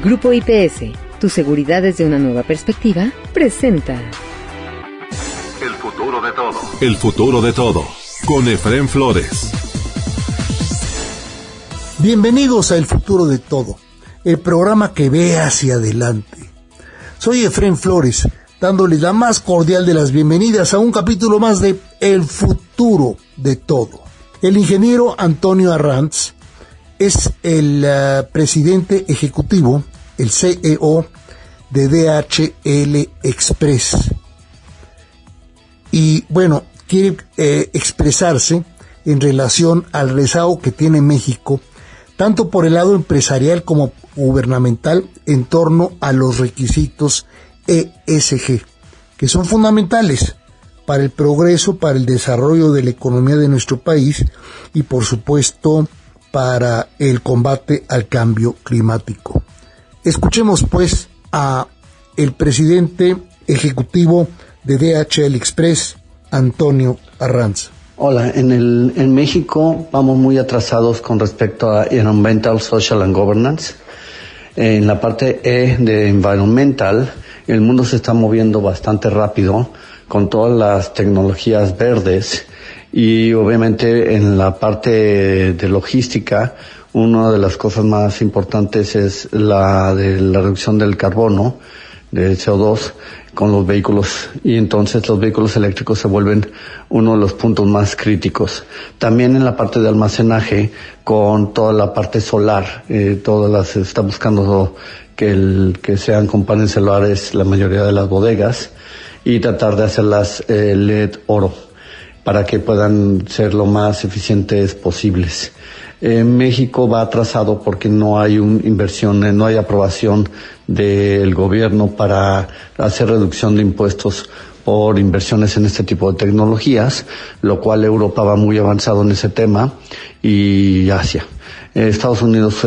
Grupo IPS, tu seguridad desde una nueva perspectiva, presenta El futuro de todo. El futuro de todo, con Efrén Flores. Bienvenidos a El futuro de todo, el programa que ve hacia adelante. Soy Efrén Flores, dándoles la más cordial de las bienvenidas a un capítulo más de El futuro de todo. El ingeniero Antonio Arranz es el presidente ejecutivo, el CEO de DHL Express. Y bueno, quiere expresarse en relación al rezago que tiene México, tanto por el lado empresarial como gubernamental, en torno a los requisitos ESG, que son fundamentales para el progreso, para el desarrollo de la economía de nuestro país y, por supuesto, para el combate al cambio climático. Escuchemos pues a el presidente ejecutivo de DHL Express, Antonio Arranz. Hola, en México vamos muy atrasados con respecto a Environmental, Social and Governance. En la parte E de Environmental, el mundo se está moviendo bastante rápido con todas las tecnologías verdes. Y obviamente en la parte de logística, una de las cosas más importantes es la de la reducción del carbono, del CO2, con los vehículos. Y entonces los vehículos eléctricos se vuelven uno de los puntos más críticos. También en la parte de almacenaje, con toda la parte solar, se está buscando que sean con paneles solares la mayoría de las bodegas y tratar de hacerlas LED oro, para que puedan ser lo más eficientes posibles. México va atrasado porque no hay inversión, no hay aprobación del gobierno para hacer reducción de impuestos por inversiones en este tipo de tecnologías, lo cual Europa va muy avanzado en ese tema, y Asia. Estados Unidos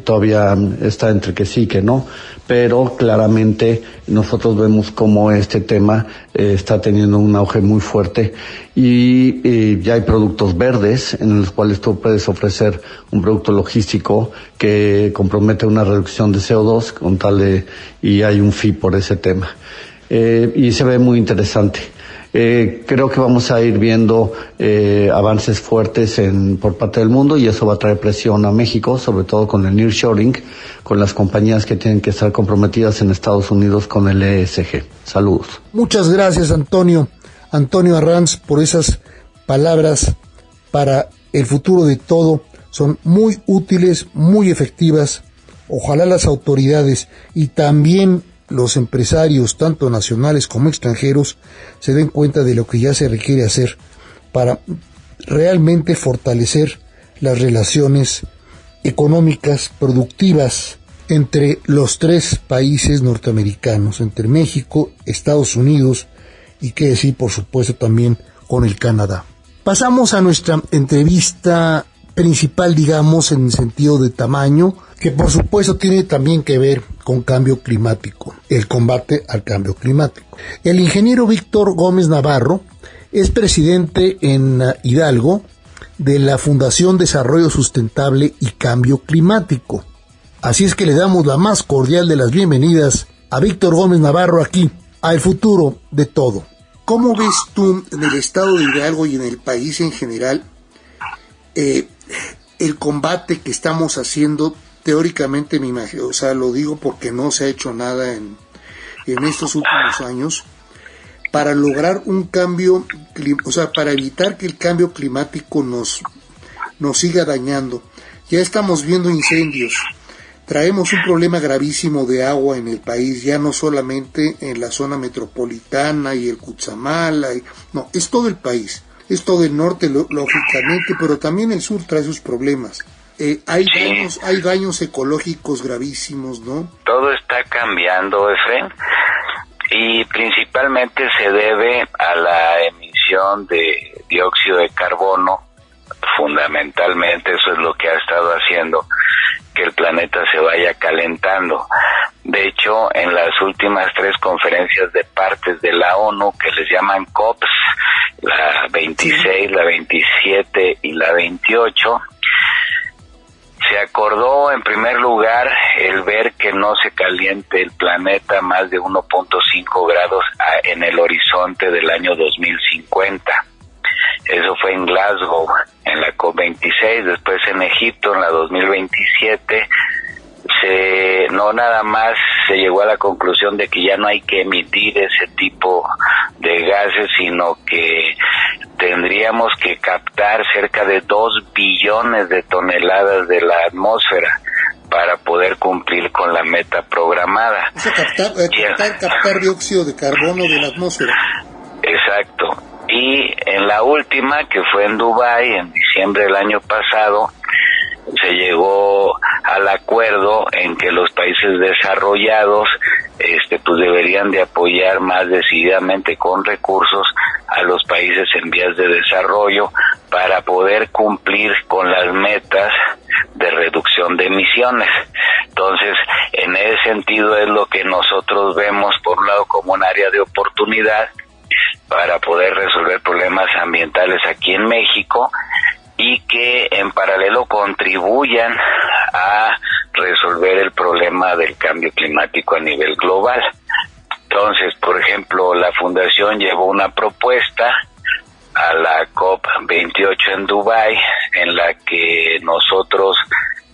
todavía está entre que sí y que no, pero claramente nosotros vemos cómo este tema está teniendo un auge muy fuerte y ya hay productos verdes en los cuales tú puedes ofrecer un producto logístico que compromete una reducción de CO2 con tal y hay un fee por ese tema. Y se ve muy interesante. Creo que vamos a ir viendo avances fuertes por parte del mundo, y eso va a traer presión a México, sobre todo con el nearshoring, con las compañías que tienen que estar comprometidas en Estados Unidos con el ESG. Saludos. Muchas gracias, Antonio Arranz, por esas palabras para el futuro de todo. Son muy útiles, muy efectivas. Ojalá las autoridades y también los empresarios, tanto nacionales como extranjeros, se den cuenta de lo que ya se requiere hacer para realmente fortalecer las relaciones económicas, productivas, entre los tres países norteamericanos, entre México, Estados Unidos y, qué decir, por supuesto, también con el Canadá. Pasamos a nuestra entrevista principal, digamos, en el sentido de tamaño, que por supuesto tiene también que ver con cambio climático, el combate al cambio climático. El ingeniero Víctor Gómez Navarro es presidente en Hidalgo de la Fundación Desarrollo Sustentable y Cambio Climático. Así es que le damos la más cordial de las bienvenidas a Víctor Gómez Navarro aquí, a El futuro de todo. ¿Cómo ves tú en el estado de Hidalgo y en el país en general el combate que estamos haciendo? Teóricamente, me imagino, o sea, lo digo porque no se ha hecho nada en estos últimos años para lograr un cambio, o sea, para evitar que el cambio climático nos siga dañando. Ya estamos viendo incendios, traemos un problema gravísimo de agua en el país, ya no solamente en la zona metropolitana y el Cutzamala, no, es todo el país, es todo el norte, lógicamente, pero también el sur trae sus problemas. Hay daños ecológicos gravísimos, ¿no? Todo está cambiando, Efrén, y principalmente se debe a la emisión de dióxido de carbono. Fundamentalmente eso es lo que ha estado haciendo que el planeta se vaya calentando. De hecho, en las últimas 3 conferencias de partes de la ONU, que les llaman COPs, la 26, la 27 y la 28, se acordó en primer lugar el ver hacer que no se caliente el planeta más de 1.5 grados en el horizonte del año 2050. Eso fue en Glasgow, en la COP26, después en Egipto, en la 2027, no nada más se llegó a la conclusión de que ya no hay que emitir ese tipo de gases, sino que tendríamos que captar cerca de 2 billones de toneladas de la atmósfera para poder cumplir con la meta programada. O sea, captar dióxido de carbono de la atmósfera. Exacto. Y en la última, que fue en Dubái, en diciembre del año pasado, se llegó al acuerdo en que los países desarrollados pues deberían de apoyar más decididamente con recursos a los países en vías de desarrollo para poder cumplir con las metas de reducción de emisiones. Entonces, en ese sentido es lo que nosotros vemos, por un lado, como un área de oportunidad para poder resolver problemas ambientales aquí en México, y que en paralelo contribuyan a resolver el problema del cambio climático a nivel global. Entonces, por ejemplo, la Fundación llevó una propuesta a la COP28 en Dubái, en la que nosotros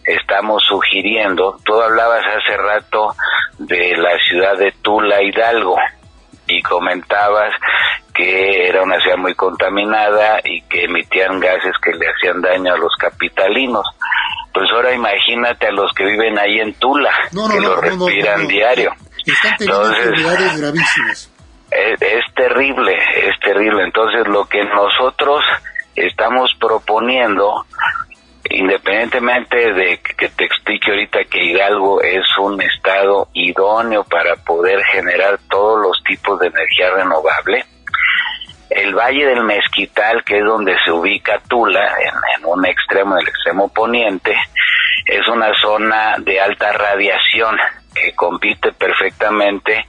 estamos sugiriendo, tú hablabas hace rato de la ciudad de Tula, Hidalgo, y comentabas que era una ciudad muy contaminada y que emitían gases que le hacían daño a los capitalinos. Pues ahora imagínate a los que viven ahí en Tula, que lo respiran diario. Están teniendo enfermedades gravísimas. Es terrible. Entonces, lo que nosotros estamos proponiendo, independientemente de que te explique ahorita que Hidalgo es un estado idóneo para poder generar todos los tipos de energía renovable, el Valle del Mezquital, que es donde se ubica Tula, en un extremo, en el extremo poniente, es una zona de alta radiación que compite perfectamente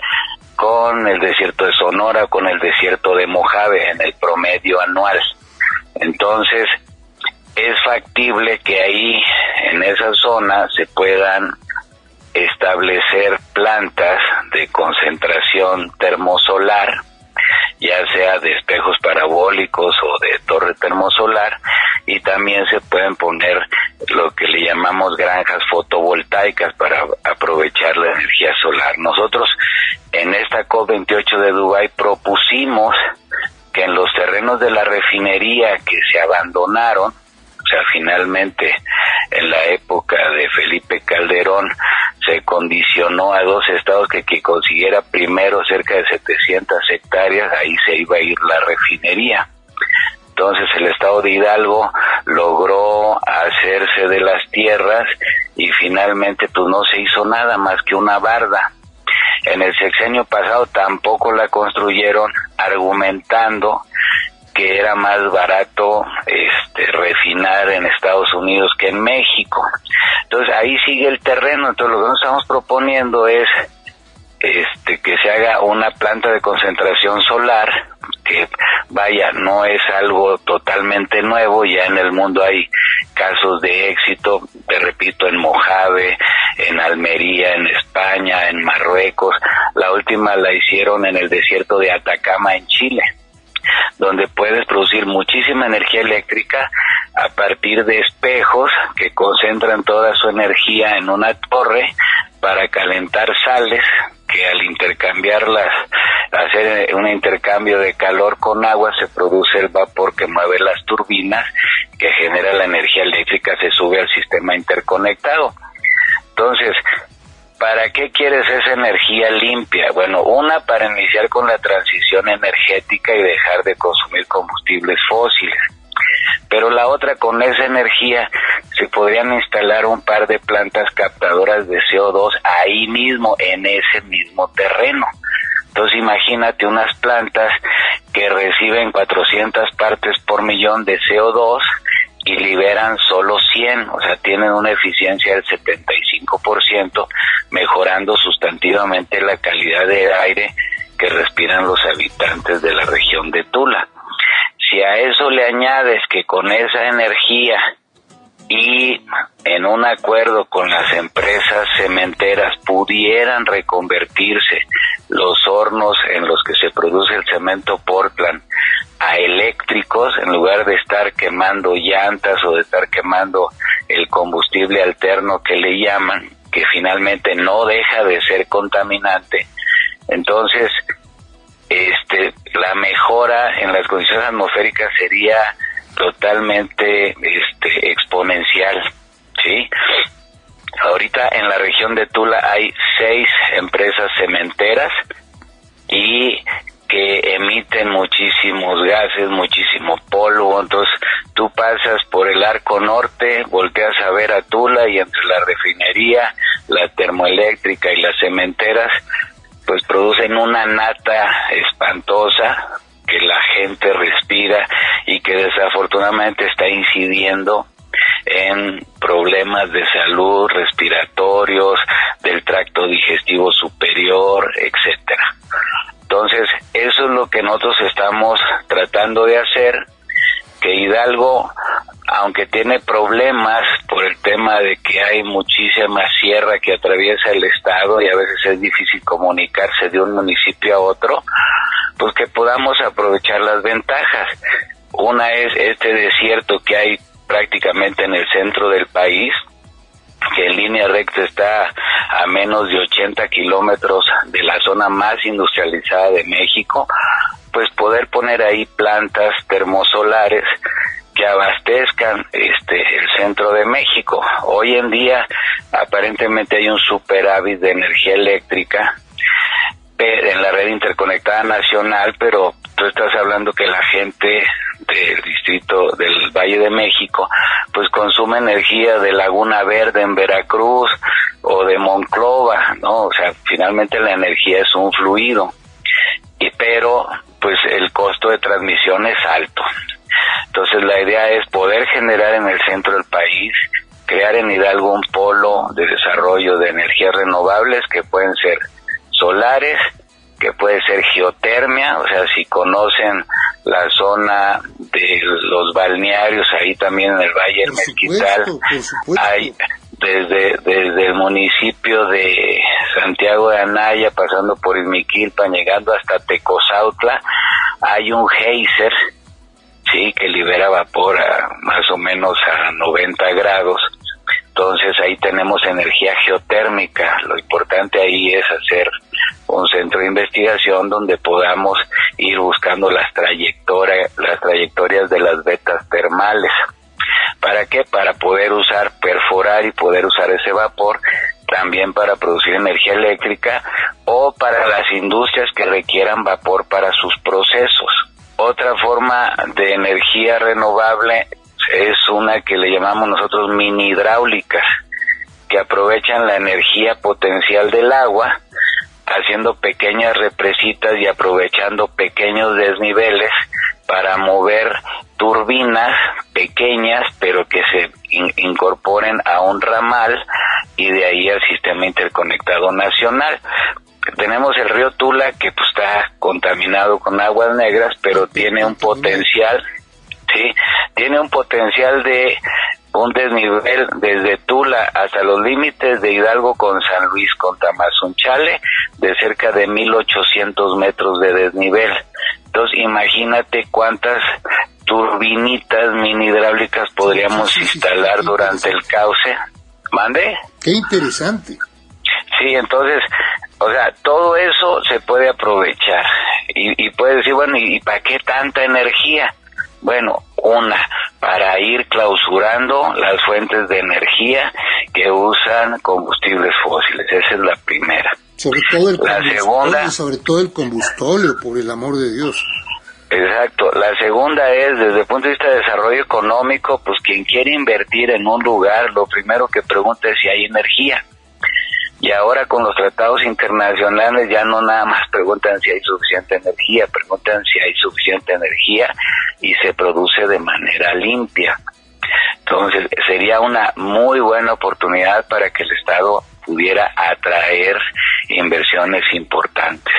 con el desierto de Sonora, con el desierto de Mojave en el promedio anual. Entonces, es factible que ahí, en esa zona, se puedan establecer plantas de concentración termosolar, ya sea de espejos parabólicos o de torre termosolar, y también se pueden poner lo que le llamamos granjas fotovoltaicas para aprovechar la energía solar. Nosotros en esta COP28 de Dubái propusimos que en los terrenos de la refinería que se abandonaron, o sea, finalmente en la época de Felipe Calderón, se condicionó a 2 estados que consiguiera primero cerca de 700 hectáreas, ahí se iba a ir la refinería. Entonces el estado de Hidalgo logró hacerse de las tierras y finalmente pues no se hizo nada más que una barda. En el sexenio pasado tampoco la construyeron, argumentando que era más barato refinar en Estados Unidos que en México. Entonces ahí sigue el terreno. Entonces lo que nosotros estamos proponiendo es que se haga una planta de concentración solar, que no es algo totalmente nuevo, ya en el mundo hay casos de éxito, te repito, en Mojave, en Almería, en España, en Marruecos. La última la hicieron en el desierto de Atacama, en Chile, donde puedes producir muchísima energía eléctrica a partir de espejos que concentran toda su energía en una torre para calentar sales, que al intercambiarlas, hacer un intercambio de calor con agua, se produce el vapor que mueve las turbinas, que genera la energía eléctrica, se sube al sistema interconectado. Entonces, ¿para qué quieres esa energía limpia? Bueno, una, para iniciar con la transición energética y dejar de consumir combustibles fósiles. Pero la otra, con esa energía se podrían instalar un par de plantas captadoras de CO2 ahí mismo, en ese mismo terreno. Entonces imagínate unas plantas que reciben 400 partes por millón de CO2 y liberan solo 100, o sea, tienen una eficiencia del 75%, mejorando sustantivamente la calidad de aire que respiran los habitantes de la región de Tula. Si a eso le añades que con esa energía y en un acuerdo con las empresas cementeras pudieran reconvertirse los hornos en los que se produce el cemento Portland a eléctricos, en lugar de estar quemando llantas o de estar quemando el combustible alterno que le llaman, que finalmente no deja de ser contaminante, entonces la mejora en las condiciones atmosféricas sería totalmente exponencial, ¿sí? Ahorita en la región de Tula hay 6 empresas cementeras y que emiten muchísimos gases, muchísimo polvo. Entonces tú pasas por el arco norte, volteas a ver a Tula y entre la refinería, la termoeléctrica y las cementeras pues producen una nata espantosa que la gente respira y que desafortunadamente está incidiendo en problemas de salud respiratorios, del tracto digestivo superior, etcétera. Entonces, eso es lo que nosotros estamos tratando de hacer, que Hidalgo, aunque tiene problemas por el tema de que hay muchísima sierra que atraviesa el estado y a veces es difícil comunicarse de un municipio a otro, pues que podamos aprovechar las ventajas. Una es este desierto que hay prácticamente en el centro del país, que en línea recta está a menos de 80 kilómetros de la zona más industrializada de México, pues poder poner ahí plantas termosolares que abastezcan el centro de México. Hoy en día aparentemente hay un superávit de energía eléctrica en la red interconectada nacional, pero tú estás hablando que la gente del distrito del Valle de México pues consume energía de Laguna Verde en Veracruz o de Monclova, ¿no? O sea, finalmente la energía es un fluido, pero pues el costo de transmisión es alto. Entonces la idea es poder generar en el centro del país, crear en Hidalgo un polo de desarrollo de energías renovables que pueden ser solares, que puede ser geotermia, o sea, si conocen la zona de los balnearios, ahí también en el Valle del Mezquital, hay desde el municipio de Santiago de Anaya, pasando por Izmiquilpan, llegando hasta Tecozautla, hay un geyser, sí, que libera vapor a más o menos a 90 grados. Entonces ahí tenemos energía geotérmica. Lo importante ahí es hacer un centro de investigación donde podamos ir buscando las trayectorias de las vetas termales. ¿Para qué? Para poder perforar y poder usar ese vapor también para producir energía eléctrica o para las industrias que requieran vapor para sus procesos. Otra forma de energía renovable es una que le llamamos nosotros mini hidráulicas, que aprovechan la energía potencial del agua, haciendo pequeñas represitas y aprovechando pequeños desniveles para mover turbinas pequeñas, pero que se incorporen a un ramal y de ahí al sistema interconectado nacional. Tenemos el río Tula que pues está contaminado con aguas negras, pero tiene un potencial, sí, tiene un potencial de un desnivel desde Tula hasta los límites de Hidalgo con San Luis, con Tamazunchale, de cerca de 1,800 metros de desnivel. Entonces imagínate cuántas turbinitas mini hidráulicas podríamos instalar durante el cauce. ¿Mande? ¡Qué interesante! Sí, entonces, o sea, todo eso se puede aprovechar. Y puedes decir, bueno, ¿y para qué tanta energía? Bueno, para ir clausurando las fuentes de energía que usan combustibles fósiles. Esa es la primera. Sobre todo el combustible, por el amor de Dios. Exacto. La segunda es, desde el punto de vista de desarrollo económico, pues quien quiere invertir en un lugar, lo primero que pregunta es si hay energía. Y ahora con los tratados internacionales ya no nada más preguntan si hay suficiente energía, preguntan si hay suficiente energía y se produce de manera limpia. Entonces sería una muy buena oportunidad para que el Estado pudiera atraer inversiones importantes.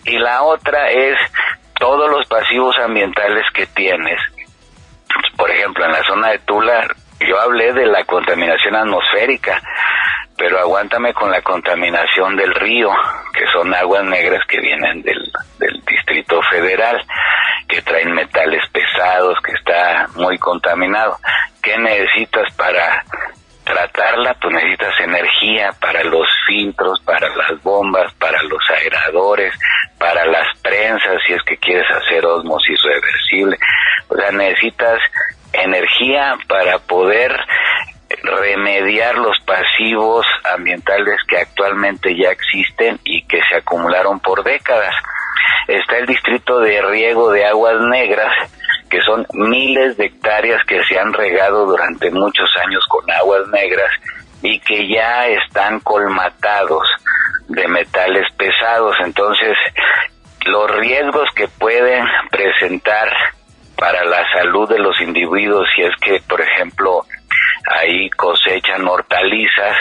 Y la otra es todos los pasivos ambientales que tienes. Por ejemplo, en la zona de Tula Yo hablé de la contaminación atmosférica, pero aguántame con la contaminación del río, que son aguas negras que vienen del Distrito Federal, que traen metales pesados, que está muy contaminado. ¿Qué necesitas para tratarla? Pues necesitas energía para los filtros, para las bombas, para los aeradores, para las prensas, si es que quieres hacer ósmosis reversible. O sea, necesitas energía para poder remediar los pasivos ambientales que actualmente ya existen y que se acumularon por décadas. Está el distrito de riego de aguas negras, que son miles de hectáreas que se han regado durante muchos años con aguas negras y que ya están colmatados de metales pesados. Entonces, los riesgos que pueden presentar para la salud de los individuos, si es que, por ejemplo, ahí cosechan hortalizas,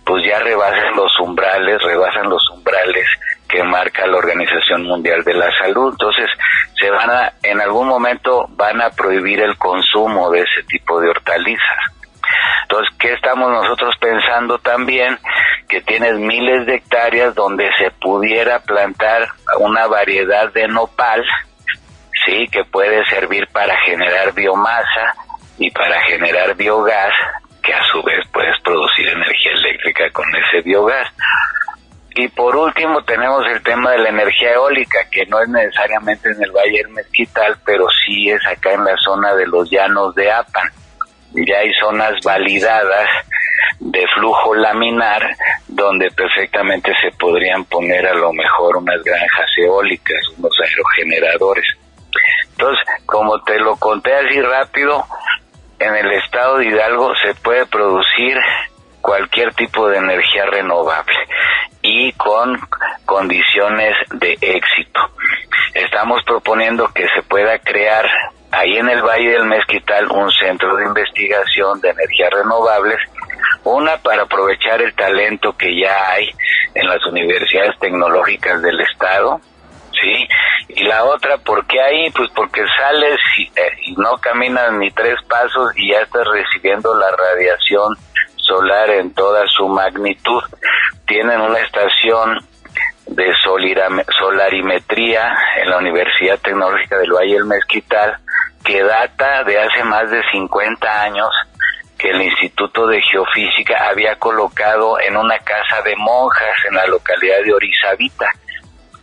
pues ya rebasan los umbrales que marca la Organización Mundial de la Salud. Entonces, en algún momento van a prohibir el consumo de ese tipo de hortalizas. Entonces, ¿qué estamos nosotros pensando también? Que tienes miles de hectáreas donde se pudiera plantar una variedad de nopal, sí, que puede servir para generar biomasa y para generar biogás, que a su vez puedes producir energía eléctrica con ese biogás. Y por último tenemos el tema de la energía eólica, que no es necesariamente en el Valle del Mezquital, pero sí es acá en la zona de los llanos de Apan. Ya hay zonas validadas de flujo laminar donde perfectamente se podrían poner a lo mejor unas granjas eólicas, unos aerogeneradores. Entonces, como te lo conté así rápido, en el estado de Hidalgo se puede producir cualquier tipo de energía renovable y con condiciones de éxito. Estamos proponiendo que se pueda crear ahí en el Valle del Mezquital un centro de investigación de energías renovables, una para aprovechar el talento que ya hay en las universidades tecnológicas del estado, ¿sí? Y la otra, ¿por qué ahí? Pues porque sales y no caminas ni 3 pasos y ya estás recibiendo la radiación solar en toda su magnitud. Tienen una estación de solarimetría en la Universidad Tecnológica del Valle del Mezquital que data de hace más de 50 años, que el Instituto de Geofísica había colocado en una casa de monjas en la localidad de Orizabita.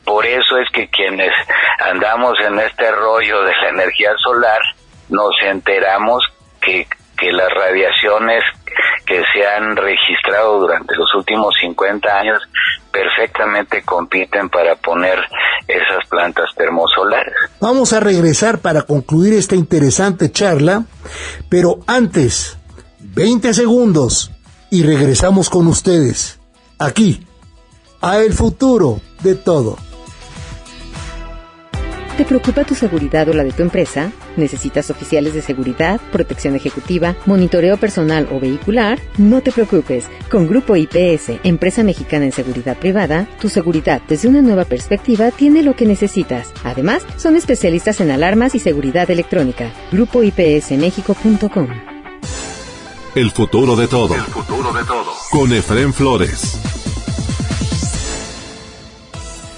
Por eso es que quienes andamos en este rollo de la energía solar nos enteramos que las radiaciones que se han registrado durante los últimos 50 años perfectamente compiten para poner esas plantas termosolares. Vamos a regresar para concluir esta interesante charla, pero antes, 20 segundos y regresamos con ustedes, aquí, a El Futuro de Todo. ¿Te preocupa tu seguridad o la de tu empresa? ¿Necesitas oficiales de seguridad, protección ejecutiva, monitoreo personal o vehicular? No te preocupes. Con Grupo IPS, empresa mexicana en seguridad privada, tu seguridad desde una nueva perspectiva tiene lo que necesitas. Además, son especialistas en alarmas y seguridad electrónica. GrupoIPSMexico.com. El futuro de todo. El futuro de todo. Con Efrén Flores.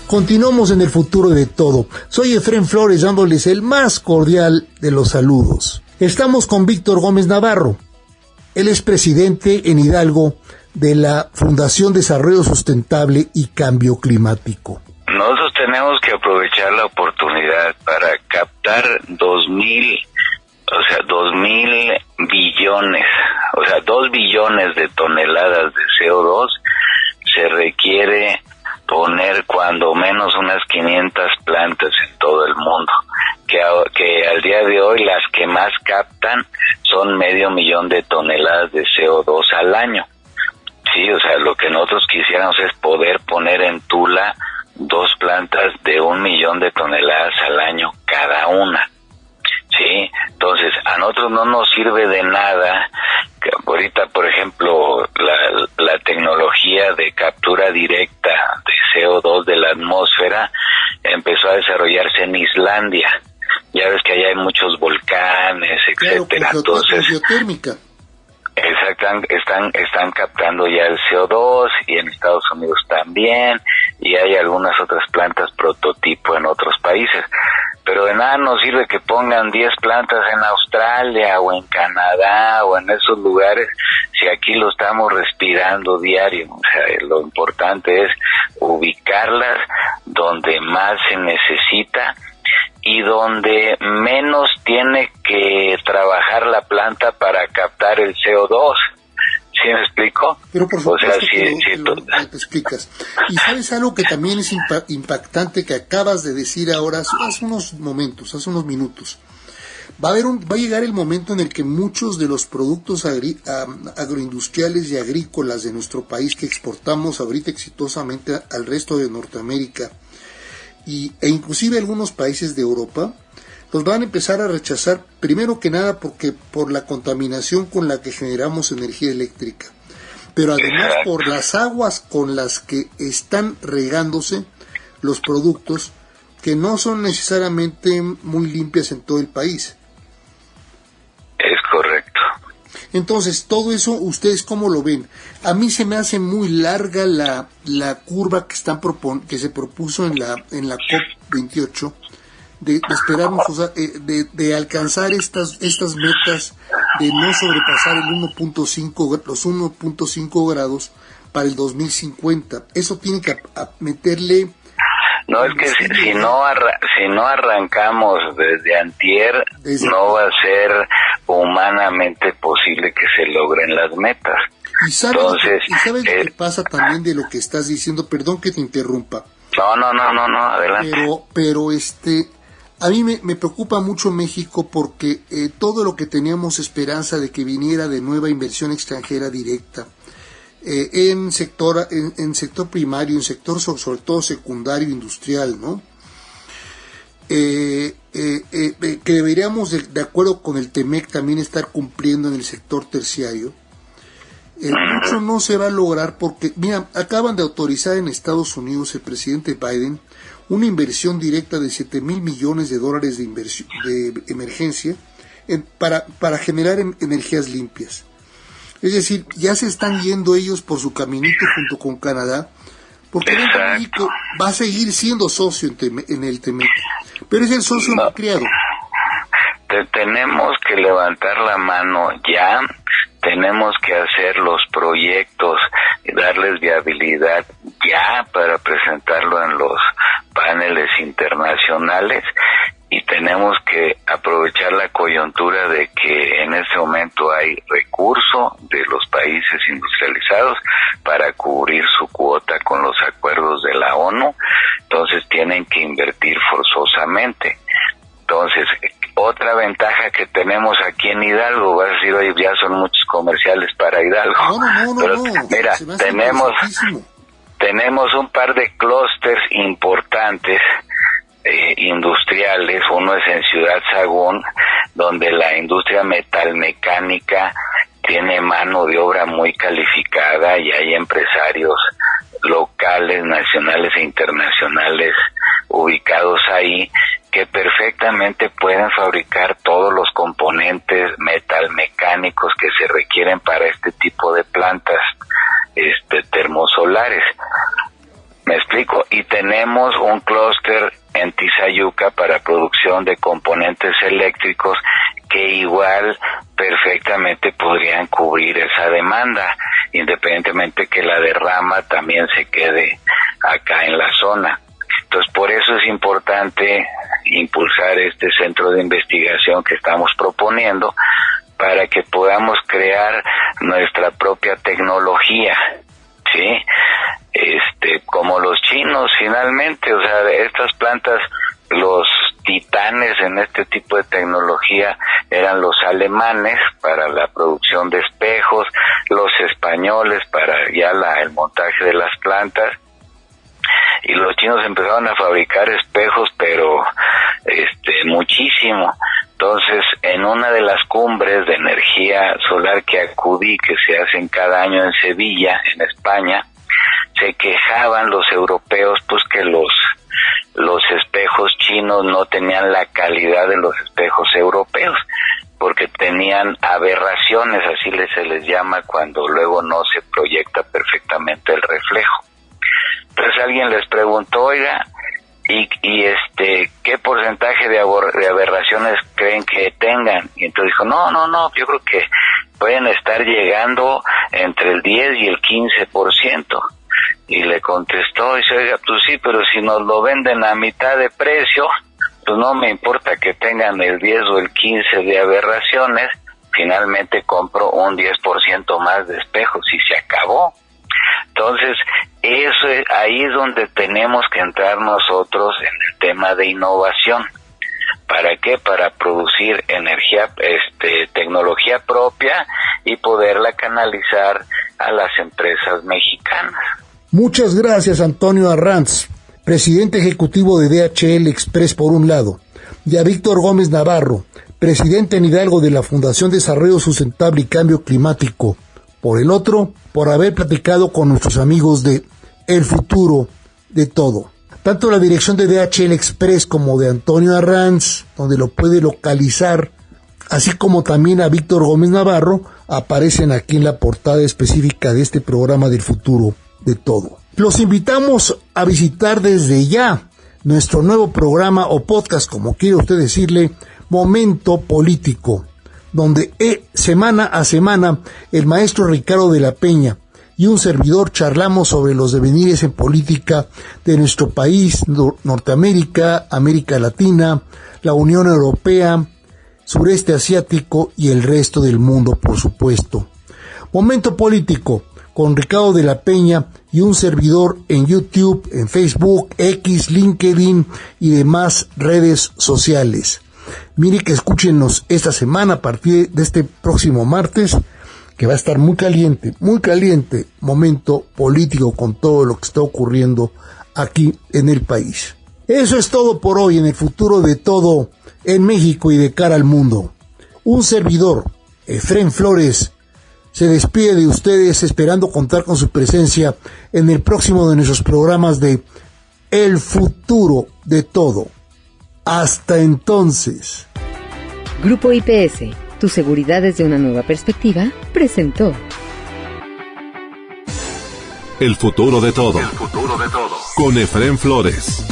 Continuamos en El Futuro de Todo. Soy Efrén Flores dándoles el más cordial de los saludos. Estamos con Víctor Gómez Navarro. Él es presidente en Hidalgo de la Fundación Desarrollo Sustentable y Cambio Climático. Nosotros tenemos que aprovechar la oportunidad para captar 2,000 billones, 2 billones de toneladas de CO2. Se requiere poner cuando menos unas 500 plantas en todo el mundo, que al día de hoy las que más captan son 500,000 de toneladas de CO2 al año. Sí, lo que nosotros quisiéramos es poder poner en Tula 2 plantas de 1,000,000 de toneladas al año cada una. Sí, entonces a nosotros no nos sirve de nada que ahorita, por ejemplo, la tecnología de captura directa de CO2 de la atmósfera empezó a desarrollarse en Islandia. Ya ves que allá hay muchos volcanes, etcétera. Claro, entonces, geotérmica. Están captando ya el CO2 y en Estados Unidos también, y hay algunas otras plantas prototipo en otros países. Pero de nada nos sirve que pongan 10 plantas en Australia o en Canadá o en esos lugares si aquí lo estamos respirando diario. O sea, lo importante es ubicarlas donde más se necesita y donde menos tiene que trabajar la planta para captar el CO2. ¿Sí me explico? Pero por supuesto, o sea, que lo te explicas. Y sabes algo que también es impactante, que acabas de decir ahora, hace unos minutos. Va a llegar el momento en el que muchos de los productos agroindustriales y agrícolas de nuestro país que exportamos ahorita exitosamente al resto de Norteamérica e inclusive algunos países de Europa, los van a empezar a rechazar, primero que nada por la contaminación con la que generamos energía eléctrica, pero además por las aguas con las que están regándose los productos, que no son necesariamente muy limpias en todo el país. Es correcto. Entonces, todo eso, ¿ustedes cómo lo ven? A mí se me hace muy larga la curva que se propuso en la COP28, de esperarnos, o sea, de alcanzar estas metas, de no sobrepasar los 1.5 grados para el 2050. Eso tiene que meterle... No, es que si no arrancamos desde antier, no va a ser humanamente posible que se logren las metas. ¿Y sabes lo que pasa también de lo que estás diciendo? Perdón que te interrumpa. No, adelante. Pero a mí me preocupa mucho México porque todo lo que teníamos esperanza de que viniera de nueva inversión extranjera directa, en sector primario, en sector sobre todo secundario industrial, ¿no? Que deberíamos, de acuerdo con el TEMEC, también estar cumpliendo en el sector terciario. Mucho no se va a lograr porque, mira, acaban de autorizar en Estados Unidos el presidente Biden una inversión directa de $7,000 millones de inversión de emergencia para generar energías limpias. Es decir, ya se están yendo ellos por su caminito junto con Canadá, porque México va a seguir siendo socio en el TEMEC, pero es el socio no criado. Tenemos que levantar la mano ya, tenemos que hacer los proyectos y darles viabilidad ya para presentarlo en los paneles internacionales, y tenemos que aprovechar la coyuntura de que en este momento hay recurso de los países industrializados para cubrir su cuota con los acuerdos de la ONU, entonces tienen que invertir forzosamente. Entonces, otra ventaja que tenemos aquí en Hidalgo, vas a decir, oye, ya son muchos comerciales para Hidalgo. No. Mira, tenemos un par de clústeres importantes industriales. Uno es en Ciudad Sagún, donde la industria metalmecánica tiene mano de obra muy calificada y hay empresarios locales, nacionales e internacionales ubicados ahí que perfectamente pueden fabricar todos los componentes metalmecánicos que se requieren para este tipo de plantas termosolares. ¿Me explico? Y tenemos un clúster en Tizayuca para producción de componentes eléctricos que igual perfectamente podrían cubrir esa demanda, independientemente que la derrama también se quede acá en la zona. Entonces, por eso es importante impulsar este centro de investigación que estamos proponiendo para que podamos crear nuestra propia tecnología, ¿sí? Como los chinos finalmente, o sea, estas plantas, los titanes en este tipo de tecnología eran los alemanes para la producción de espejos, los españoles para ya el montaje de las plantas, y los chinos empezaron a fabricar espejos, pero muchísimo. Entonces, en una de las cumbres de energía solar que acudí, que se hacen cada año en Sevilla, en España, se quejaban los europeos pues que los espejos chinos no tenían la calidad de los espejos europeos, porque tenían aberraciones, así se les llama cuando luego no se proyecta perfectamente el reflejo. Entonces alguien les preguntó, oiga, ¿y qué porcentaje de aberraciones creen que tengan? Y entonces dijo, no, yo creo que pueden estar llegando entre el 10 y el 15%. Y le contestó, dice, oiga, pues sí, pero si nos lo venden a mitad de precio, pues no me importa que tengan el 10 o el 15 de aberraciones, finalmente compro un 10% más de espejos y se acabó. Entonces, ahí es donde tenemos que entrar nosotros en el tema de innovación. ¿Para qué? Para producir energía, tecnología propia y poderla canalizar a las empresas mexicanas. Muchas gracias, Antonio Arranz, presidente ejecutivo de DHL Express por un lado, y a Víctor Gómez Navarro, presidente en Hidalgo de la Fundación Desarrollo Sustentable y Cambio Climático, por el otro, por haber platicado con nuestros amigos de El Futuro de Todo. Tanto la dirección de DHL Express como de Antonio Arranz, donde lo puede localizar, así como también a Víctor Gómez Navarro, aparecen aquí en la portada específica de este programa del Futuro de Todo. Los invitamos a visitar desde ya nuestro nuevo programa o podcast, como quiera usted decirle, Momento Político, donde semana a semana el maestro Ricardo de la Peña y un servidor charlamos sobre los devenires en política de nuestro país, Norteamérica, América Latina, la Unión Europea, Sureste Asiático y el resto del mundo, por supuesto. Momento Político con Ricardo de la Peña y un servidor en YouTube, en Facebook, X, LinkedIn y demás redes sociales. Mire que escúchenos esta semana a partir de este próximo martes, que va a estar muy caliente, Momento Político con todo lo que está ocurriendo aquí en el país. Eso es todo por hoy en El Futuro de Todo en México y de cara al mundo. Un servidor, Efrén Flores, se despide de ustedes esperando contar con su presencia en el próximo de nuestros programas de El Futuro de Todo. Hasta entonces. Grupo IPS, tu seguridad desde una nueva perspectiva, presentó El Futuro de Todo. El futuro de todo. Con Efrén Flores.